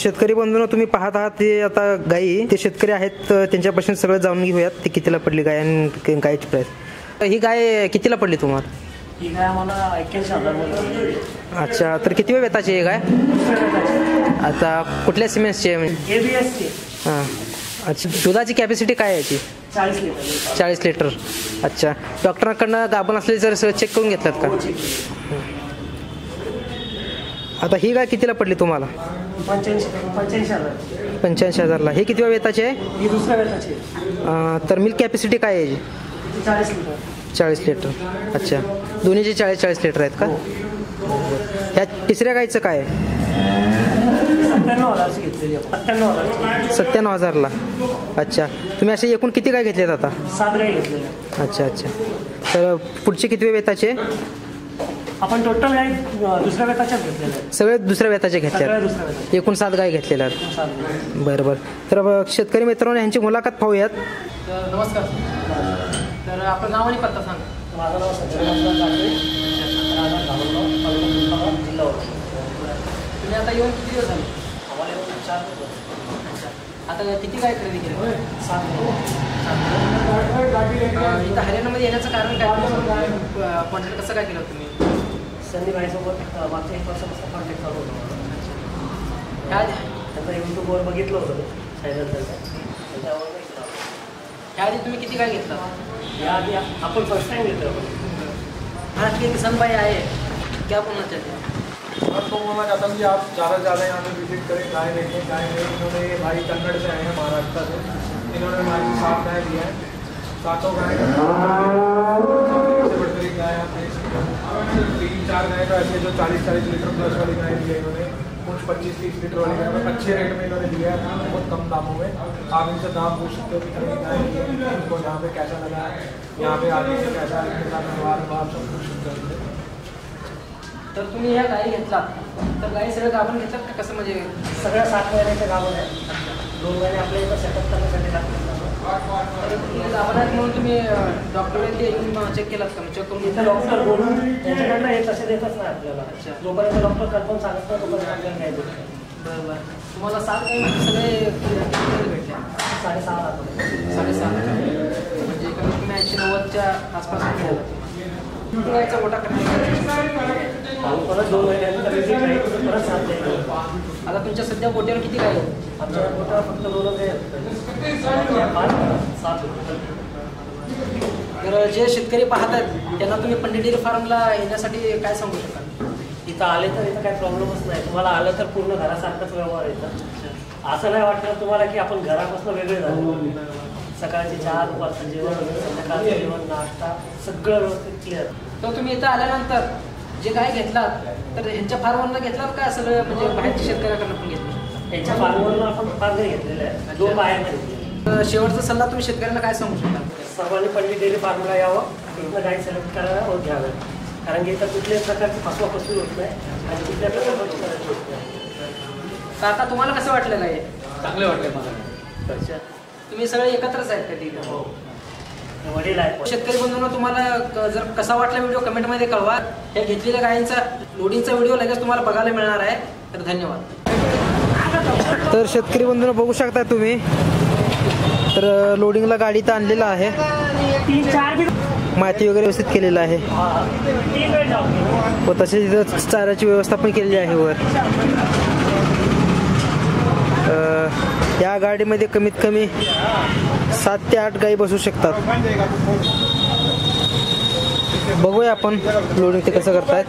शेतकरी बंधूंनो, तुम्ही पाहत आहात ते आता गाई, ते शेतकरी आहेत त्यांच्यापासून सगळं जाणून घेऊयात ते कितीला पडली गाय आणि गायची प्राइस. ही गाय कितीला पडली तुम्हाला? ही गाय आम्हाला 81,000. अच्छा, तर किती वेताची आहे गाय? आता कुठल्या सिमेंट्सची आहे? ABS. हां, अच्छा. दुधाची कॅपॅसिटी काय आहे याची? 40 लिटर. 40 लिटर. अच्छा, डॉक्टरांकडनं गाभण असले जर चेक करून घेतलात का? आता ही गाय कितीला पडली तुम्हाला? 85,000. हे किती वेताची आहे? ही दुसऱ्या वेताची आहे. तर मिल्क कॅपॅसिटी काय आहे याची? 40 लिटर. 40 लिटर. अच्छा, दोन्हीचे 40 लिटर आहेत का? ह्या तिसऱ्या गायचं काय आहे? 97,000ला. अच्छा, तुम्ही असे एकूण किती गाय घेतल्यात आता? 7 गाय घेतलेल्या. अच्छा. तर पुढचे किती वेताचे? आपण टोटल गाय दुसऱ्या वेताच्याच घेतलेल्या आहेत. सगळे दुसऱ्या वेताचे घेतल्यात. एकूण 7 गाय घेतलेल्या आहेत. बरं. तर शेतकरी मित्रांनो, यांची मुलाखत पाहूयात. नमस्कार. तर आपलं नाव आणि पत्ता सांगा. माझं नाव संजय जिल्हा. तुम्ही आता येऊन किती दिवस झाले? आम्हाला येऊन 4 दिवस. आता किती गाय खरेदी केली? 7. इथं हरियाणामध्ये येण्याचं कारण काय? कॉन्टॅक्ट कसं काय केलं तुम्ही? संदीप भाईसोबत मागच्या 1 वर्षापासून कॉन्टॅक्ट चालू होता. काय त्यांचं यूट्यूबवर बघितलं होतं त्याच्यावर. त्याआधी तुम्ही किती गाय घेतला? याआधी आपण फर्स्ट टाइम घेतलं. आज के किसान भाई आए, क्या बोलना चाहते हैं? मैं तो बोलना चाहता हूँ कि आप ज़्यादा यहाँ पे विजिट करें, गाय देखें. गाय नहीं, इन्होंने भाई कन्नड़ से आए हैं, महाराष्ट्र से. इन्होंने हमारी 7 गाय दिया है. 7 गाय सबसे बड़ी गाय आप देख सकते हैं. 3-4 गाय तो ऐसे जो 40-40 लीटर प्लस वाली गाय दी है इन्होंने. कुछ 25-30 लीटर वाली गाय अच्छे रेट में इन्होंने दिया है, बहुत कम दामों में. आप इनसे दाम पूछ सकते हो कितने की गाय दी है, इनको यहाँ पे कैसा लगा है, यहाँ पे आने से कैसा इनके साथ व्यवहार भाव सब पूछ सकते हो. तर तुम्ही ह्या गायी घेतलात, तर गायी सगळं गाभण घेतलात का कसं? म्हणजे सगळ्या 7 महिन्याच्या गावात आहे. 2 महिने आपल्या इथं सेटअप करण्यासाठी लागतात. गाभण आहेत म्हणून तुम्ही डॉक्टरांनी येऊन चेक केलात का? चेक करून इथं डॉक्टर बोलून त्यांच्याकडनं हे तसे देतच नाही आपल्याला. जोपर्यंत डॉक्टर कन्फर्म सांगत नाही तोपर्यंत आपल्याला काय देत नाही. बरोबर. तुम्हाला 7 गायी सगळे भेटल्या? 6.5 लाख. 6.5 म्हणजे कमीत कमी 80-90च्या आसपास मिळाला. गायचा मोठा परत 2 महिन्यानंतर विजिट आहे, परत 7 द्यायला. आता तुमच्या सध्या गोट्यावर किती गाय आहेत? आमच्या गोट्यावर फक्त 2 गाय आहेत. 7. तर जे शेतकरी पाहत आहेत त्यांना तुम्ही पंडित डेअरी फार्मला येण्यासाठी काय सांगू शकाल? इथं आले तर इथं काही प्रॉब्लेमच नाही. तुम्हाला आलं तर पूर्ण घरासारखंच व्यवहार येतं. असं नाही वाटलं तुम्हाला की आपण घरापासून वेगळे झालो. सकाळची चहा, दुपारचं जेवण, संध्याकाळचं जेवण, नाश्ता सगळं व्यवस्थित क्लिअर. तर तुम्ही इथं आल्यानंतर जे गाय घेतलात तर ह्यांच्या फार्मवरनं घेतलात का सगळं, म्हणजे बाहेरच्या शेतकऱ्याकडनं पण घेतलं? यांच्या फार्मवरून आपण फार्म घेतलेले आहे. 2 बाहेर घेतले. शेवटचा सल्ला तुम्ही शेतकऱ्यांना काय सांगू शकता? सर्वांनी पंडित डेअरी फार्मला यावं, इथनं गाय सिलेक्ट करायला व घ्यावं. कारण की इथं कुठल्याही प्रकारची फसवाफसवी होत नाही आणि कुठल्या प्रकारची होत नाही. काका, तुम्हाला कसं वाटलं गाय? चांगले वाटले मला. अच्छा, तुम्ही सगळे एकत्रच आहेत कधी? हो, वडील आहेत. शेतकरी बंधूंना तुम्हाला जर कसा वाटला व्हिडिओ कमेंटमध्ये कळवा. या घेतलेल्या गायींचा लोडिंगचा व्हिडिओ लगेच तुम्हाला बघायला मिळणार आहे. तर धन्यवाद. तर शेतकरी बंधूंनो, बघू शकता तुम्ही, तर लोडिंगला गाडी तर आणलेला आहे. माती वगैरे व्यवस्थित केलेलं आहे व तसेच इथं चाऱ्याची व्यवस्था पण केलेली आहे वर. या गाडीमध्ये कमीत कमी 7 ते 8 गायी बसू शकतात. बघूया आपण लोडिंग ते कसं करतायत.